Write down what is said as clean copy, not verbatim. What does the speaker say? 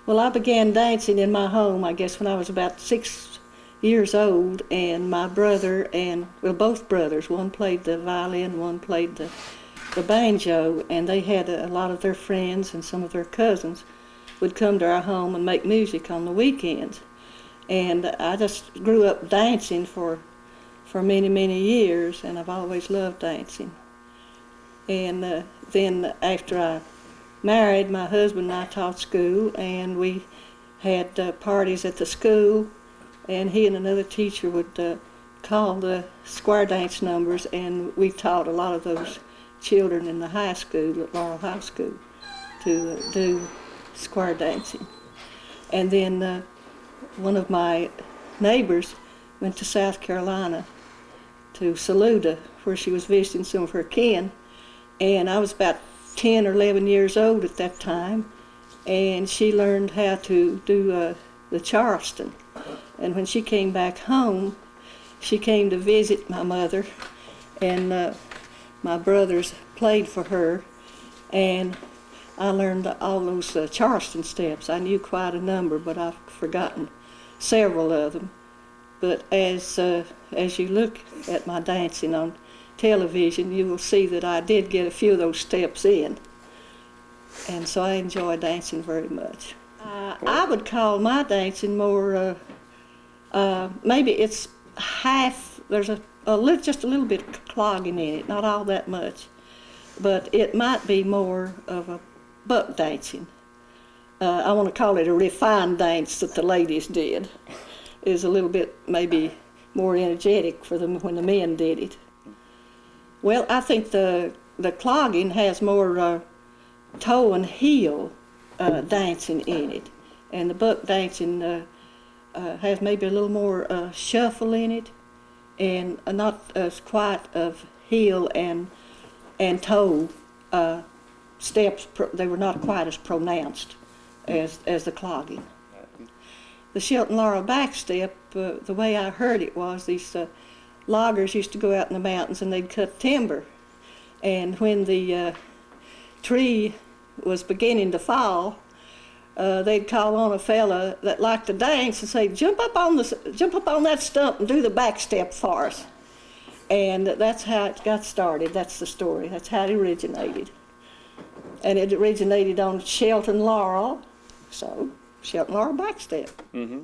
Well, I began dancing in my home, I guess, when I was about 6 years old, and my brother and, well, both brothers, one played the violin, one played the banjo, and they had a lot of their friends and some of their cousins would come to our home and make music on the weekends. And I just grew up dancing for many, many years, and I've always loved dancing. And then after I married, my husband and I taught school, and we had parties at the school, and he and another teacher would call the square dance numbers, and we taught a lot of those children in the high school, at Laurel High School, to do square dancing. And then one of my neighbors went to South Carolina to Saluda, where she was visiting some of her kin, and I was about 10 or 11 years old at that time, and she learned how to do the Charleston. And when she came back home, she came to visit my mother, and my brothers played for her, and I learned all those Charleston steps. I knew quite a number, but I've forgotten several of them. But as you look at my dancing on television, you will see that I did get a few of those steps in. And so I enjoy dancing very much. I would call my dancing more, maybe it's half, there's just a little bit of clogging in it, not all that much. But it might be more of a buck dancing. I want to call it a refined dance that the ladies did. Is a little bit maybe more energetic for them when the men did it. Well, I think the clogging has more toe and heel dancing in it, and the buck dancing has maybe a little more shuffle in it, and not as quite of heel and toe steps. They were not quite as pronounced as the clogging. The Shelton Laurel Backstep, the way I heard it was these loggers used to go out in the mountains and they'd cut timber. And when the tree was beginning to fall, they'd call on a fella that liked to dance and say, jump up on that stump and do the backstep for us. And that's how it got started. That's the story. That's how it originated. And it originated on Shelton Laurel, so Shelton Laurel Backstep. Mm-hmm.